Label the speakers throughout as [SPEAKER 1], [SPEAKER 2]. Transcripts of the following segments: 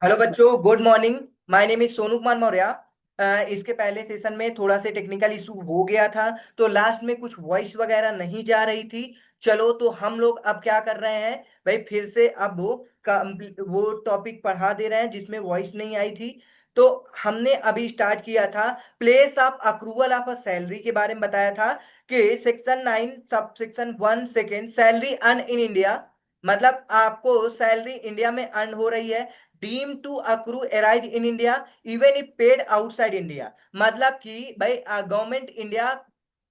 [SPEAKER 1] Hello बच्चों, good morning. My name is Sonu Kumar Maurya. इसके पहले सेशन में थोड़ा से टेक्निकल इशू हो गया था, तो लास्ट में कुछ वॉइस वगैरह नहीं जा रही थी। चलो, तो हम लोग अब क्या कर रहे हैं भाई, फिर से अब वो टॉपिक पढ़ा दे रहे हैं जिसमें वॉइस नहीं आई थी। तो हमने अभी स्टार्ट किया था place of accrual of a salary के बारे में, बताया था कि section 9 sub section 1 second salary earn in India, मतलब आपको सैलरी इंडिया में अर्न हो रही है, deem to accrue arise in India even if paid outside India. मतलब कि भाई government India,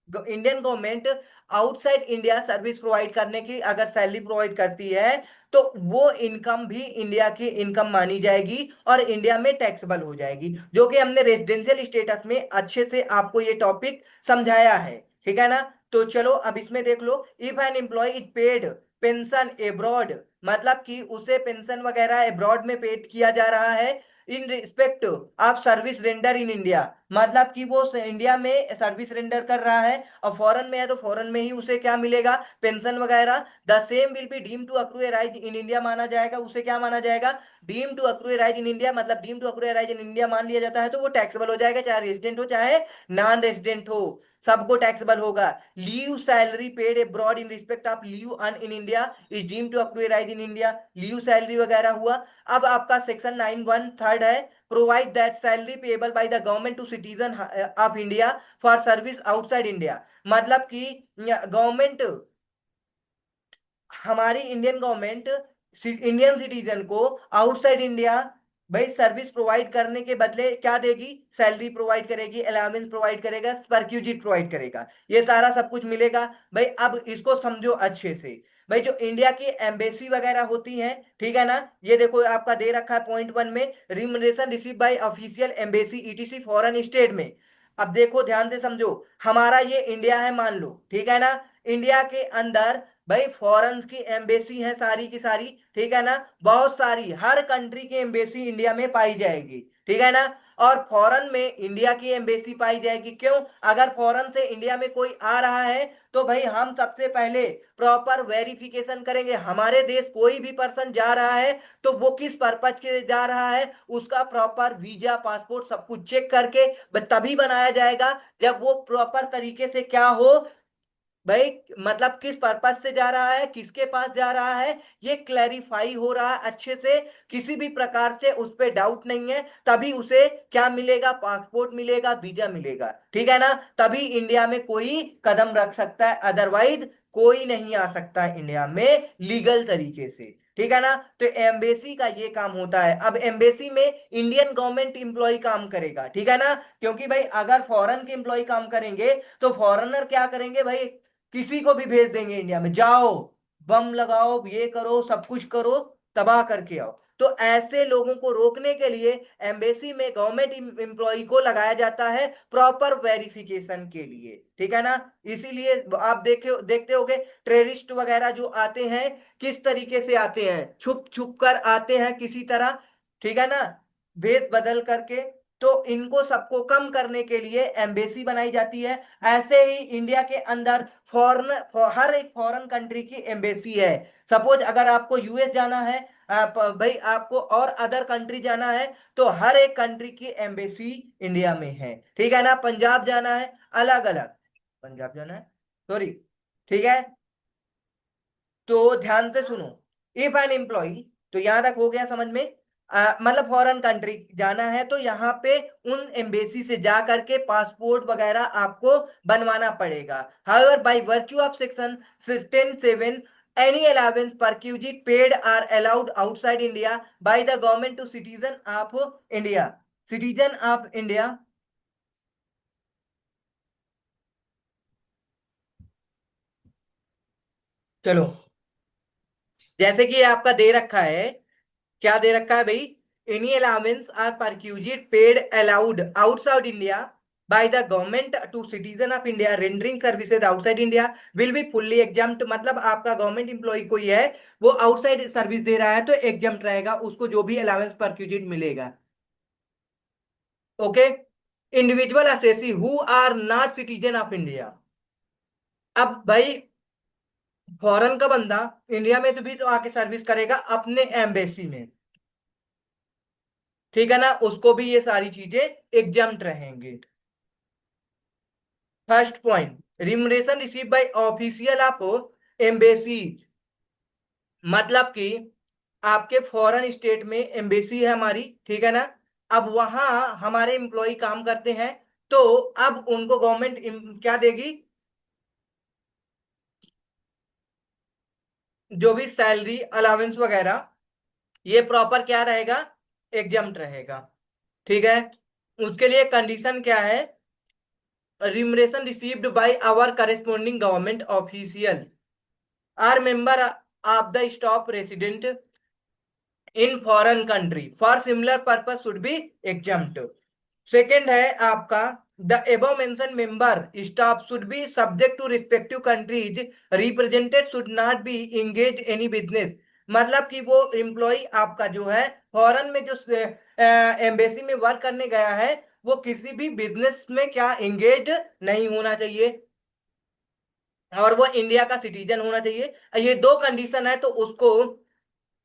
[SPEAKER 1] Indian government outside India service provide करने की अगर सैलरी प्रोवाइड करती है, तो वो इनकम भी इंडिया की इनकम मानी जाएगी और इंडिया में टैक्सेबल हो जाएगी, जो कि हमने रेजिडेंशियल स्टेटस में अच्छे से आपको ये टॉपिक समझाया है। ठीक है ना? तो चलो अब इसमें देख लो, if an employee is paid pension abroad, मतलब कि उसे पेंशन वगैरह एब्रॉड में पेड किया जा रहा है इन respect of service render in India, मतलब कि वो इंडिया में सर्विस रेंडर कर रहा है और फॉरेन में है तो फॉरेन में ही उसे क्या मिलेगा, पेंशन वगैरह। The same will be deem to accrue rise in India माना जाएगा, उसे क्या माना जाएगा, deem to accrue rise in India. मतलब deem to accrue rise in India मान लिया जाता है तो वो टैक्सेबल हो जाएगा, चाहे रेजिडेंट हो चाहे नॉन रेजिडेंट हो, सबको टैक्सेबल होगा। Leave salary paid abroad in respect of leave earn in India is deem to accrue rise in India, leave salary वगैरह हुआ। अब आपका सेक्शन 9(1) थर्ड है, provide that salary payable by the government to citizen of India for service outside India, मतलब कि government, हमारी Indian government Indian citizen को outside India भाई सर्विस प्रोवाइड करने के बदले क्या देगी, सैलरी प्रोवाइड करेगी, अलाउंस प्रोवाइड करेगा, परक्यूजिट प्रोवाइड करेगा, ये सारा सब कुछ मिलेगा। भाई अब इसको समझो अच्छे से। भाई जो इंडिया की एम्बेसी वगैरह होती हैं, ठीक है ना, ये देखो आपका दे रखा है पॉइंट 1 में, remuneration receive bye official embassy etc foreign state में। अब देखो ध्यान से समझो, हमारा ये इंडिया है मान लो, ठीक है ना, इंडिया के अंदर भाई फॉरेन की एम्बेसी है सारी की सारी, ठीक है ना, बहुत सारी, हर कंट्री की एम्बेसी इंडिया में पाई जाएगी, ठीक है ना। और फॉरेन में इंडिया की एम्बेसी पाई जाएगी, क्यों? अगर फॉरेन से इंडिया में कोई आ रहा है तो भाई हम सबसे पहले प्रॉपर वेरिफिकेशन करेंगे, हमारे देश कोई भी पर्सन जा रहा है तो वो किस पर्पज के जा रहा है, उसका प्रॉपर वीजा पासपोर्ट सब कुछ चेक करके तभी बनाया जाएगा, जब वो प्रॉपर तरीके से क्या हो भाई, मतलब किस पर्पज से जा रहा है, किसके पास जा रहा है, ये क्लैरिफाई हो रहा है अच्छे से, किसी भी प्रकार से उस पर डाउट नहीं है, तभी उसे क्या मिलेगा, पासपोर्ट मिलेगा, वीजा मिलेगा, ठीक है ना, तभी इंडिया में कोई कदम रख सकता है, अदरवाइज कोई नहीं आ सकता है इंडिया में लीगल तरीके से, ठीक है ना। तो एम्बेसी का ये काम होता है। अब एम्बेसी में इंडियन गवर्नमेंट एम्प्लॉय काम करेगा, ठीक है ना, क्योंकि भाई अगर फॉरेन के एम्प्लॉय काम करेंगे तो फॉरेनर क्या करेंगे भाई, किसी को भी भेज देंगे इंडिया में, जाओ बम लगाओ, ये करो, सब कुछ करो, तबाह करके आओ। तो ऐसे लोगों को रोकने के लिए एम्बेसी में गवर्नमेंट एम्प्लॉय को लगाया जाता है प्रॉपर वेरिफिकेशन के लिए, ठीक है ना। इसीलिए आप देखे देखते होगे टेररिस्ट वगैरह जो आते हैं किस तरीके से आते हैं, छुप छुप कर आते हैं किसी तरह, ठीक है ना, भेद बदल करके। तो इनको सबको कम करने के लिए एम्बेसी बनाई जाती है। ऐसे ही इंडिया के अंदर फॉरेन, हर एक फॉरेन कंट्री की एम्बेसी है। सपोज अगर आपको यूएस जाना है, भाई आपको और अदर कंट्री जाना है, तो हर एक कंट्री की एम्बेसी इंडिया में है, ठीक है ना। पंजाब जाना है, अलग अलग, पंजाब जाना है, सॉरी, ठीक है। तो ध्यान से सुनो, इफ एन एम्प्लॉय, तो यहां तक हो गया समझ में, मतलब फॉरेन कंट्री जाना है तो यहाँ पे उन एम्बेसी से जा करके पासपोर्ट वगैरह आपको बनवाना पड़ेगा। However by virtue of section 10(7) any allowance perquisite paid or allowed outside India by the government to citizen of India, citizen of India. चलो, जैसे कि ये आपका दे रखा है, क्या दे रखा है भाई, any allowance or perquisite paid allowed outside India by the government to citizen of India rendering services outside India will be fully exempt, मतलब आपका गवर्नमेंट इंप्लॉय कोई है, वो आउटसाइड सर्विस दे रहा है तो एग्जाम्प्ट रहेगा, उसको जो भी अलाउंस परक्यूजिट मिलेगा। Okay, individual assessee who are not citizen of India. अब भाई फॉरेन का बंदा इंडिया में तो भी तो आके सर्विस करेगा अपने एम्बेसी में, ठीक है ना, उसको भी ये सारी चीजें एग्जम्प्ट रहेंगे। First point, रिमरेशन receive by official of embassies, मतलब कि आपके फॉरेन स्टेट में एम्बेसी है हमारी, ठीक है ना, अब वहां हमारे एम्प्लॉय काम करते हैं, तो अब उनको गवर्नमेंट क्या देगी, जो भी सैलरी अलाउंस वगैरह, ये प्रॉपर क्या रहेगा, एग्जम्प्ट रहेगा। ठीक है, उसके लिए कंडीशन क्या है, remuneration received by our corresponding government official or member of the staff resident in foreign country for similar purpose should be exempt. Second है आपका, the above mention member staff should be subject to respective countries represented should not be engage any business, मतलब कि वो employ आपका जो है foreign में जो एम्बेसी में वर्क करने गया है, वो किसी भी बिजनेस में क्या एंगेज नहीं होना चाहिए, और वो इंडिया का सिटीजन होना चाहिए। ये दो कंडीशन है, तो उसको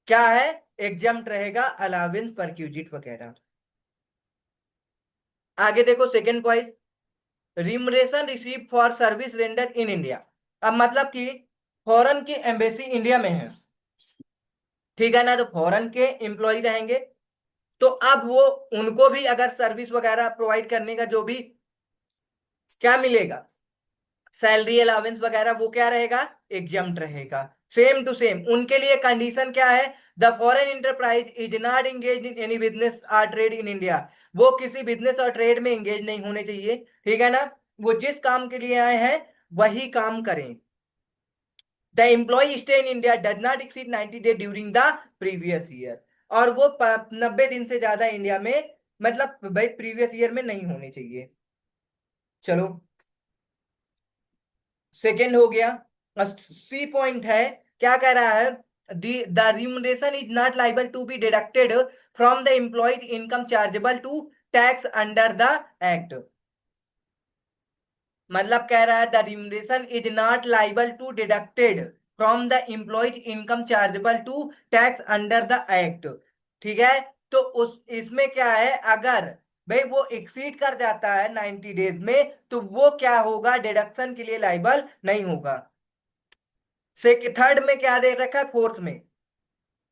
[SPEAKER 1] क्या है, एग्जम्प्ट रहेगा अलावेंस परक्यूजिट वगैरह। आगे देखो second point, रिमरेशन receive for service render in India, अब मतलब कि फॉरेन की एम्बेसी इंडिया में है, ठीक है ना, तो फॉरेन के एम्प्लॉय रहेंगे, तो अब वो उनको भी अगर सर्विस वगैरह प्रोवाइड करने का जो भी क्या मिलेगा, सैलरी अलाउंस वगैरह, वो क्या रहेगा, एग्जम्प्ट रहेगा। सेम टू सेम उनके लिए कंडीशन क्या है, the foreign enterprise is not engage in any business और ट्रेड इन इंडिया, वो किसी बिजनेस और ट्रेड में एंगेज नहीं होने चाहिए, ठीक है ना, वो जिस काम के लिए आए हैं वही काम करें। The employ stay in India does not exceed 90 day during the previous year, और वो 90 दिन से ज्यादा इंडिया में, मतलब भाई प्रीवियस ईयर में नहीं होने चाहिए। चलो, सेकेंड हो गया। सी पॉइंट है, क्या कह रहा है, the remuneration is not liable to be deducted from the employed income chargeable to tax under the act, मतलब कह रहा है the remuneration is not liable to deducted from the employed income chargeable to tax under the act, ठीक है, तो उस इसमें क्या है, अगर भाई वो एक्सीड कर जाता है 90 डेज में, तो वो क्या होगा, डिडक्शन के लिए लाइबल नहीं होगा। से थर्ड में क्या दे रखा है, फोर्थ में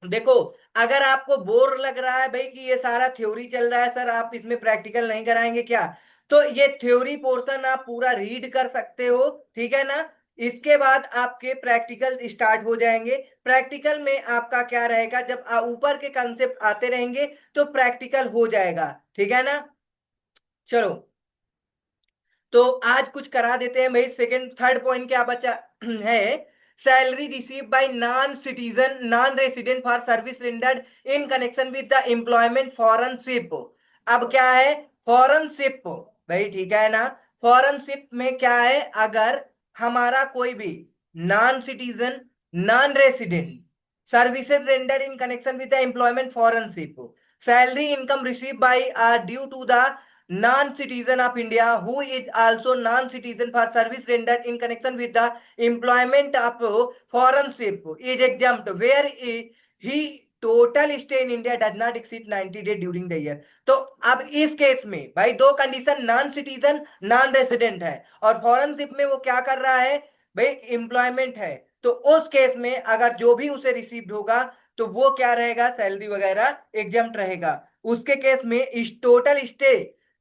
[SPEAKER 1] देखो, अगर आपको बोर लग रहा है भाई कि ये सारा थ्योरी चल रहा है सर, आप इसमें प्रैक्टिकल नहीं कराएंगे क्या, तो ये थ्योरी पोर्शन आप पूरा रीड कर सकते हो, ठीक है ना, इसके बाद आपके प्रैक्टिकल स्टार्ट हो जाएंगे। प्रैक्टिकल में आपका क्या रहेगा, जब ऊपर के कंसेप्ट आते रहेंगे तो प्रैक्टिकल हो जाएगा, ठीक है ना। चलो, तो आज कुछ करा देते हैं भाई, सेकंड थर्ड पॉइंट क्या बचा है, salary receive by non citizen non resident for service rendered in connection with the employment foreignship. अब क्या है, फॉरेनशिप, भाई ठीक है ना, फॉरेनशिप में क्या है, अगर हमारा कोई भी non citizen non resident services rendered in connection with the employment foreignship, salary income receive by or due to the non-citizen of India who is also non-citizen for service rendered in connection with the employment of foreign ship is exempt where he total stay in India does not exceed 90 days during the year। तो अब इस case में भाई दो condition, non citizen non resident है, और foreign ship में वो क्या कर रहा है भाई, एम्प्लॉयमेंट है, तो उस केस में अगर जो भी उसे रिसीव्ड होगा, तो वो क्या रहेगा, सैलरी वगैरह एग्जम्प्ट रहेगा। उसके केस में इस टोटल स्टे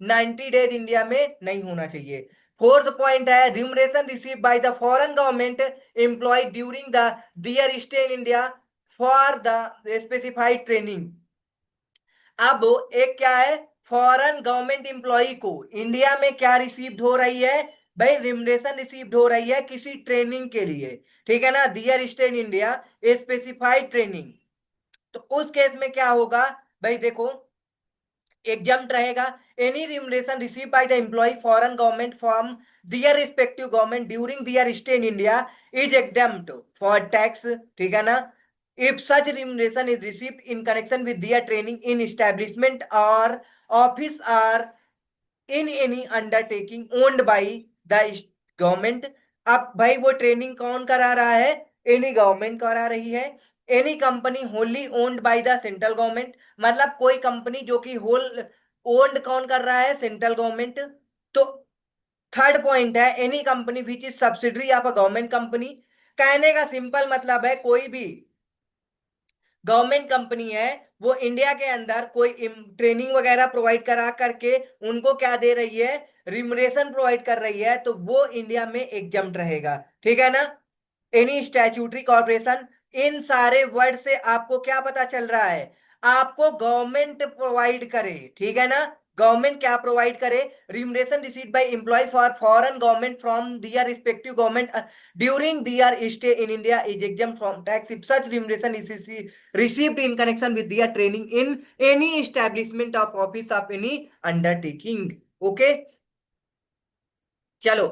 [SPEAKER 1] 90 डेज इंडिया में नहीं होना चाहिए। फोर्थ पॉइंट है, remuneration receive by the foreign government employ during the their stay in India for the specified training. अब एक क्या है, फॉरेन गवर्नमेंट एम्प्लॉय को इंडिया में क्या रिसीव्ड हो रही है, भाई रिम्यूनरेशन रिसीव्ड हो रही है किसी ट्रेनिंग के लिए, ठीक है ना, their stay in India specified training, तो उस केस में क्या होगा, भाई देखो एग्जम्प्ट रहेगा। Any remuneration receive by the employee foreign government from their respective government during their stay in India is exempt for tax, ठीक है ना, if such remuneration is received in connection with their training in establishment or office or in any undertaking owned by the government. अब भाई वो training कौन करा रहा है, एनी गवर्नमेंट करा रही है, any company wholly owned by the central government, मतलब कोई कंपनी जो कि होल ओन्ड कौन कर रहा है, सेंट्रल गवर्नमेंट। तो थर्ड पॉइंट है any company which is subsidiary of a government company. कहने का सिंपल मतलब है कोई भी गवर्नमेंट कंपनी है वो इंडिया के अंदर कोई ट्रेनिंग वगैरह प्रोवाइड करा करके उनको क्या दे रही है, रिमरेशन प्रोवाइड कर रही है, तो वो इंडिया में एग्जम्प्ट रहेगा। ठीक है ना। एनी स्टैट्यूटरी कॉर्पोरेशन, इन सारे वर्ड से आपको क्या पता चल रहा है, आपको गवर्नमेंट प्रोवाइड करे। ठीक है ना। गवर्नमेंट क्या प्रोवाइड करे, remuneration received by employ for foreign government from their respective government during their stay in India is exempt from tax if such remuneration is received in connection with their training in any establishment of office of any undertaking। Okay. चलो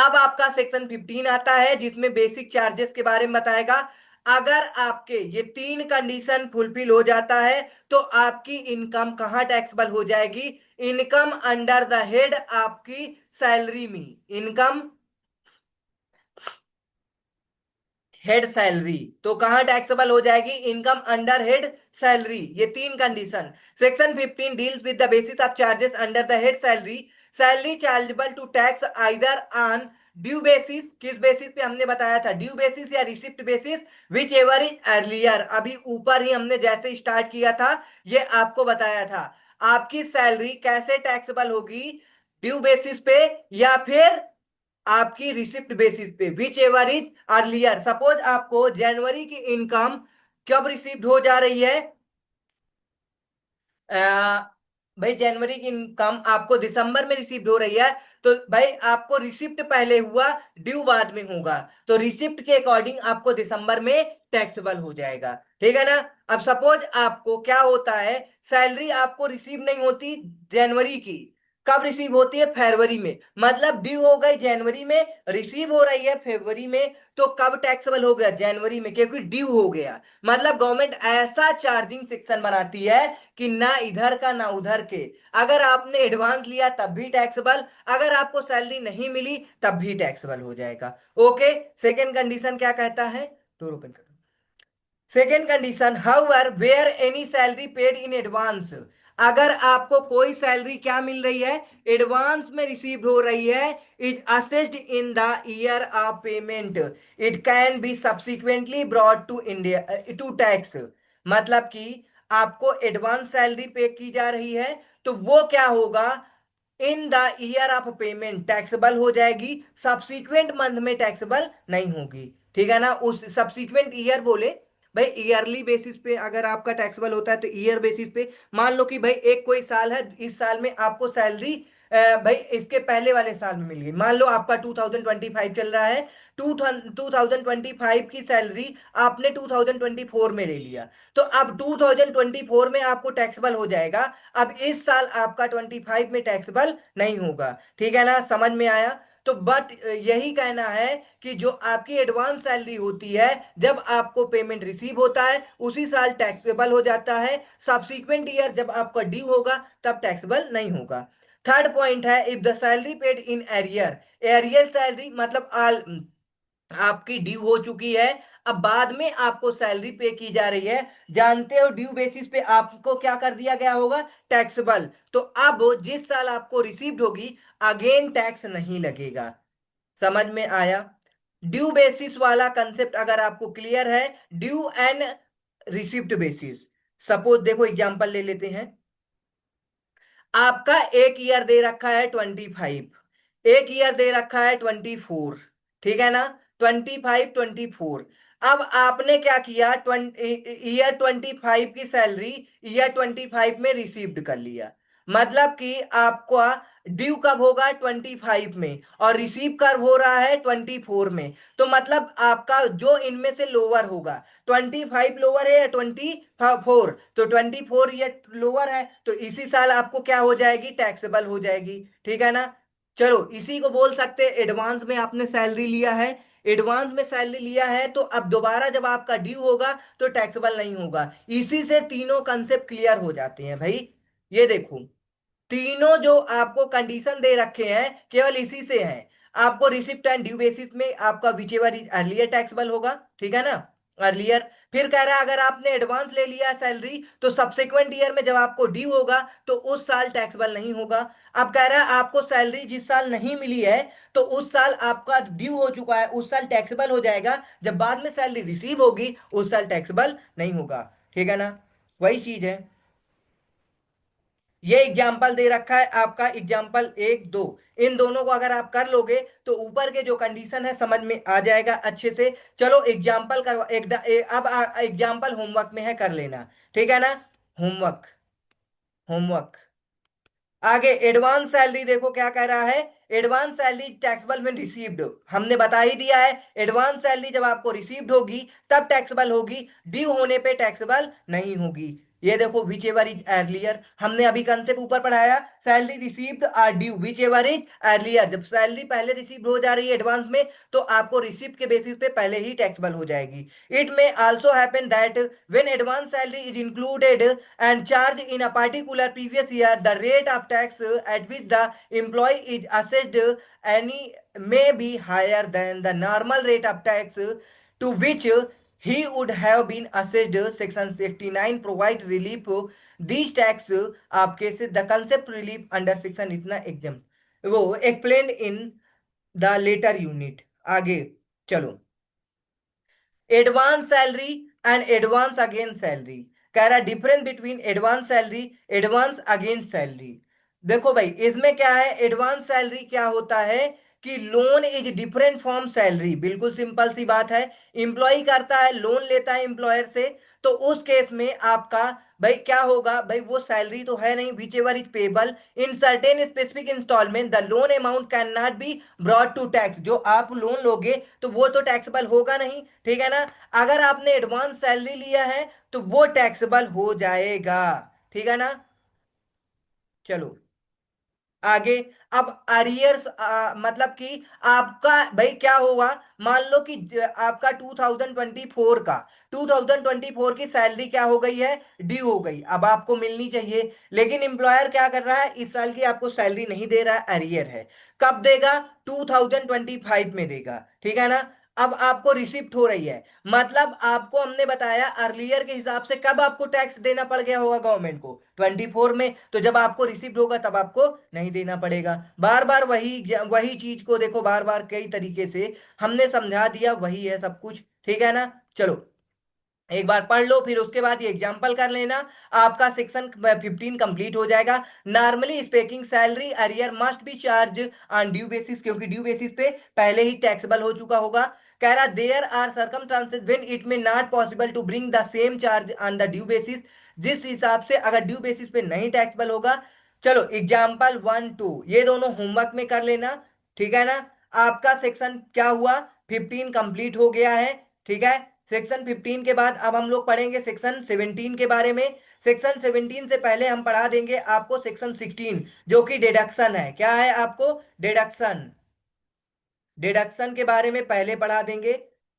[SPEAKER 1] अब आपका section 15 आता है जिसमें basic charges के बारे में बताएगा। अगर आपके ये तीन कंडीशन फुलफिल हो जाता है तो आपकी इनकम कहाँ टैक्सेबल हो जाएगी, इनकम अंडर द हेड आपकी सैलरी में, इनकम हेड सैलरी, तो कहां टैक्सेबल हो जाएगी, इनकम अंडर हेड सैलरी। ये तीन कंडीशन। Section 15 deals with the basis of charges under the head salary. Salary chargeable to tax either on due basis, किस बेसिस पे हमने बताया था, ड्यू बेसिस या receipt basis, whichever is earlier. अभी ऊपर ही हमने जैसे स्टार्ट किया था ये आपको बताया था, आपकी सैलरी कैसे टैक्सेबल होगी, ड्यू बेसिस पे या फिर आपकी रिसिप्ट बेसिस पे, which ever is earlier. Suppose आपको जनवरी की इनकम कब रिसीव्ड हो जा रही है, अ, भाई जनवरी की इनकम आपको दिसंबर में रिसीव्ड हो रही है, तो भाई आपको रिसिप्ट पहले हुआ, ड्यू बाद में होगा, तो रिसिप्ट के अकॉर्डिंग आपको दिसंबर में टैक्सेबल हो जाएगा। ठीक है ना। अब सपोज आपको क्या होता है, सैलरी आपको रिसीव नहीं होती जनवरी की, कब रिसीव होती है, फरवरी में, मतलब ड्यू हो गई जनवरी में, रिसीव हो रही है फरवरी में, तो कब टैक्सेबल हो गया, जनवरी में, क्योंकि ड्यू हो गया। मतलब गवर्नमेंट ऐसा चार्जिंग सेक्शन बनाती है कि ना इधर का ना उधर के, अगर आपने एडवांस लिया तब भी टैक्सेबल, अगर आपको सैलरी नहीं मिली तब भी टैक्सेबल हो जाएगा। ओके। सेकेंड कंडीशन क्या कहता है, डोर ओपन कर। Second condition, however where any salary paid in advance, अगर आपको कोई सैलरी क्या मिल रही है, एडवांस में रिसीव हो रही है, is assessed in the year of payment, it can be subsequently brought to India to tax. मतलब कि आपको एडवांस सैलरी पे की जा रही है तो वो क्या होगा, इन the year of payment taxable हो जाएगी, सब्सिक्वेंट मंथ में टैक्सेबल नहीं होगी। ठीक है ना। उस सब्सिक्वेंट ईयर बोले भाई ईयरली बेसिस पे अगर आपका टैक्सेबल होता है तो ईयर बेसिस पे, मान लो कि भाई एक कोई साल है, इस साल में आपको सैलरी भाई इसके पहले वाले साल में मिल गई, मान लो आपका 2025 चल रहा है, 2025 की सैलरी आपने 2024 में ले लिया, तो अब 2024 में आपको टैक्सेबल हो जाएगा, अब इस साल आपका 25 में टैक्सेबल नहीं होगा। ठीक है ना, समझ में आया। तो बट यही कहना है कि जो आपकी एडवांस सैलरी होती है जब आपको पेमेंट रिसीव होता है उसी साल टैक्सेबल हो जाता है, सब्सिक्वेंट ईयर जब आपका ड्यू होगा तब टैक्सेबल नहीं होगा। थर्ड पॉइंट है, if the salary paid in arrear, arrear salary मतलब आल आपकी ड्यू हो चुकी है, अब बाद में आपको सैलरी पे की जा रही है, जानते हो ड्यू बेसिस पे आपको क्या कर दिया गया होगा, टैक्सेबल, तो अब जिस साल आपको रिसीव्ड होगी अगेन टैक्स नहीं लगेगा। समझ में आया। ड्यू बेसिस वाला कंसेप्ट अगर आपको क्लियर है, due and receipt basis. Suppose देखो एग्जांपल ले लेते हैं, आपका एक ईयर दे रखा है 25, एक ईयर दे रखा है 24। ठीक है ना, 25 24, अब आपने क्या किया, ईयर 25 की सैलरी ईयर 25 में रिसीव्ड कर लिया, मतलब कि आपका ड्यू कब होगा 25 में और रिसीव कब हो रहा है 24 में, तो मतलब आपका जो इनमें से लोअर होगा, 25 लोअर है या 24, तो 24 ये लोअर है, तो इसी साल आपको क्या हो जाएगी, टैक्सेबल हो जाएगी। ठीक है ना। चलो इसी को बोल सकते हैं एडवांस में आपने सैलरी लिया है, एडवांस में सैलरी लिया है तो अब दोबारा जब आपका ड्यू होगा तो टैक्सेबल नहीं होगा। इसी से तीनों कंसेप्ट क्लियर हो जाते हैं भाई। ये देखो तीनों जो आपको कंडीशन दे रखे हैं केवल इसी से है, आपको रिसिप्ट एंड ड्यू बेसिस में आपका विचेवर इज अर्लियर टैक्सेबल होगा। ठीक है ना। अर्लियर। फिर कह रहा है अगर आपने एडवांस ले लिया सैलरी तो सब्सिक्वेंट ईयर में जब आपको ड्यू होगा तो उस साल टैक्सेबल नहीं होगा। अब कह रहा है आपको सैलरी जिस साल नहीं मिली है तो उस साल आपका ड्यू हो चुका है, उस साल टैक्सेबल हो जाएगा, जब बाद में सैलरी रिसीव होगी उस साल टैक्सेबल नहीं होगा। ठीक है ना, वही चीज है। ये एग्जाम्पल दे रखा है आपका, एग्जाम्पल एक दो, इन दोनों को अगर आप कर लोगे तो ऊपर के जो कंडीशन है समझ में आ जाएगा अच्छे से। चलो एग्जाम्पल करवा अब एग्जाम्पल होमवर्क में है, कर लेना। ठीक है ना, होमवर्क, होमवर्क। आगे एडवांस सैलरी देखो क्या कह रहा है। Advance salary taxable when received, हमने बता ही दिया है एडवांस सैलरी जब आपको रिसीव्ड होगी तब टैक्सेबल होगी, ड्यू होने पे टैक्सेबल नहीं होगी। ये देखो विच एवर इज अर्लियर, हमने अभी कंसेप्ट ऊपर पढ़ाया, salary received or due whichever is earlier, जब सैलरी पहले रिसीव हो जा रही है एडवांस में तो आपको रिसिप्ट के बेसिस पे पहले ही टैक्सेबल हो जाएगी। इट में also happen that when advance salary is included and charged in a particular previous year, the rate of tax at which the employee is assessed any may be higher than the normal rate of tax to which he would have been assessed. Section 69 provides relief. These tax of cases the concept relief under section इतना exam वो explained in the later unit। आगे चलो, advance salary and advance against salary, कह रहा है difference between advance salary, advance against salary. देखो भाई इसमें क्या है, एडवांस सैलरी क्या होता है कि loan is different from salary, बिल्कुल सिंपल सी बात है। इंप्लॉय करता है, लोन लेता है एम्प्लॉयर से, तो उस केस में आपका भाई क्या होगा, भाई वो सैलरी तो है नहीं, whichever is payable in certain specific installment the loan amount can not be brought to tax, जो आप लोन लोगे तो वो तो टैक्सेबल होगा नहीं। ठीक है ना, अगर आपने एडवांस सैलरी लिया है तो वो टैक्सेबल हो जाएगा। ठीक है ना, चलो आगे। अब अरियर्स मतलब कि आपका भाई क्या होगा, मान लो कि आपका 2024 का 2024 की सैलरी क्या हो गई है, ड्यू हो गई, अब आपको मिलनी चाहिए, लेकिन एम्प्लॉयर क्या कर रहा है, इस साल की आपको सैलरी नहीं दे रहा है, अरियर है। कब देगा, 2025 में देगा। ठीक है ना, अब आपको रिसिप्ट हो रही है, मतलब आपको हमने बताया अर्लियर के हिसाब से कब आपको टैक्स देना पड़ गया होगा गवर्नमेंट को, 24 में, तो जब आपको रिसिप्ट होगा तब आपको नहीं देना पड़ेगा। बार बार वही वही चीज को देखो, बार बार कई तरीके से हमने समझा दिया, वही है सब कुछ। ठीक है ना, चलो एक बार पढ़ लो फिर उसके बाद ये एग्जाम्पल कर लेना, आपका सेक्शन 15 कंप्लीट हो जाएगा। Normally speaking salary arrear must be charge on due basis, क्योंकि ड्यू बेसिस पे पहले ही टैक्सेबल हो चुका होगा। कह रहा there are circumstances when it में not possible to bring the same charge on the due basis, जिस हिसाब से अगर ड्यू बेसिस पे नहीं टैक्सेबल होगा। चलो एग्जाम्पल 1 2 ये दोनों होमवर्क में कर लेना। ठीक है ना, आपका सेक्शन क्या हुआ, 15 कंप्लीट हो गया है। ठीक है, सेक्शन 15 के बाद अब हम लोग पढ़ेंगे सेक्शन 17 के बारे में। सेक्शन 17 से पहले हम पढ़ा देंगे आपको सेक्शन 16, जो कि डिडक्शन है। क्या है आपको, डिडक्शन, डिडक्शन के बारे में पहले पढ़ा देंगे।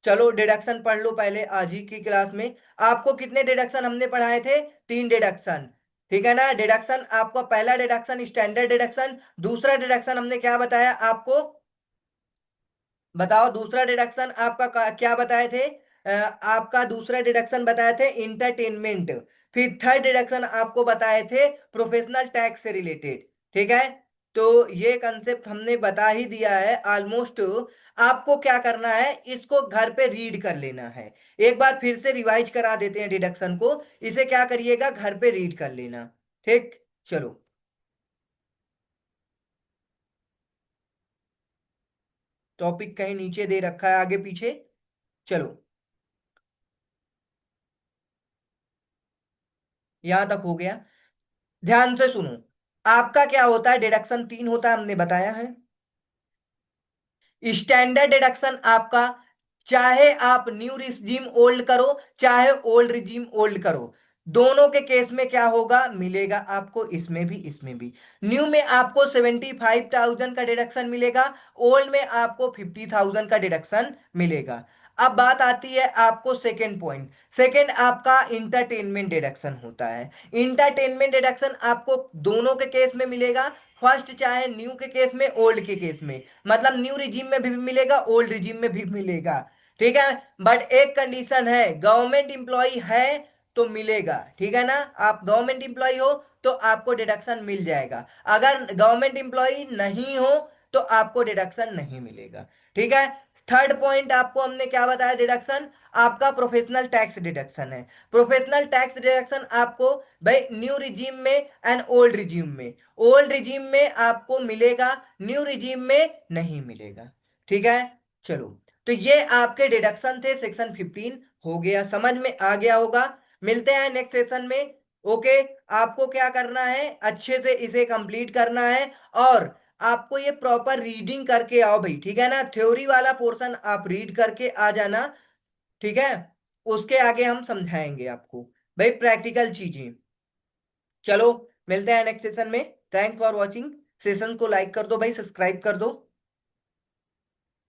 [SPEAKER 1] चलो डिडक्शन पढ़ लो पहले, आज ही की क्लास में आपको कितने डिडक्शन हमने पढ़ाए थे, 3 डिडक्शन। ठीक है ना, डिडक्शन आपको पहला डिडक्शन स्टैंडर्ड डिडक्शन, दूसरा डिडक्शन हमने क्या बताया आपको, बताओ दूसरा डिडक्शन आपका क्या बताए थे, आपका दूसरा डिडक्शन बताए थे इंटरटेनमेंट। फिर थर्ड डिडक्शन आपको बताए थे प्रोफेशनल टैक्स से रिलेटेड। ठीक है, तो ये कंसेप्ट हमने बता ही दिया है ऑलमोस्ट। आपको क्या करना है, इसको घर पे रीड कर लेना है, एक बार फिर से रिवाइज करा देते हैं डिडक्शन को, इसे क्या करिएगा घर पे रीड कर लेना। ठीक, चलो टॉपिक कहीं नीचे दे रखा है आगे पीछे, चलो यहां तक हो गया। ध्यान से सुनो, आपका क्या होता है, डिडक्शन 3 होता है हमने बताया है। स्टैंडर्ड डिडक्शन आपका, चाहे आप न्यू रिजीम ओल्ड करो चाहे ओल्ड रिजीम ओल्ड करो, दोनों के केस में क्या होगा, मिलेगा आपको, इसमें भी इसमें भी। न्यू में आपको 75,000 का डिडक्शन मिलेगा, ओल्ड में आपको 50,000 का डिडक्शन मिलेगा। अब बात आती है आपको सेकेंड पॉइंट, सेकेंड आपका इंटरटेनमेंट डिडक्शन होता है। इंटरटेनमेंट डिडक्शन आपको दोनों के केस में मिलेगा, फर्स्ट चाहे न्यू के केस में ओल्ड के केस में, मतलब न्यू रिजीम में भी मिलेगा ओल्ड रिजीम में भी मिलेगा। ठीक है। बट एक कंडीशन है, गवर्नमेंट एम्प्लॉय है तो मिलेगा, ठीक है ना। आप गवर्नमेंट एम्प्लॉय हो तो आपको डिडक्शन मिल जाएगा, अगर गवर्नमेंट एम्प्लॉय नहीं हो तो आपको डिडक्शन नहीं मिलेगा, ठीक है। थर्ड पॉइंट आपको हमने क्या बताया, डिडक्शन आपका प्रोफेशनल टैक्स डिडक्शन है। प्रोफेशनल टैक्स डिडक्शन आपको भाई न्यू रिजीम में एंड ओल्ड रिजीम में, ओल्ड रिजीम में आपको मिलेगा, न्यू रिजीम में नहीं मिलेगा, ठीक है। चलो, तो ये आपके डिडक्शन थे, सेक्शन 15 हो गया, समझ में आ गया होगा। मिलते हैं नेक्स्ट सेशन में। ओके, आपको क्या करना है, अच्छे से इसे कंप्लीट करना है, और आपको ये प्रॉपर रीडिंग करके आओ भाई, ठीक है ना। थ्योरी वाला पोर्शन आप रीड करके आ जाना, ठीक है। उसके आगे हम समझाएंगे आपको भाई प्रैक्टिकल चीजें। चलो, मिलते हैं नेक्स्ट सेशन में। Thanks for watching. सेशन को लाइक कर दो भाई, सब्सक्राइब कर दो।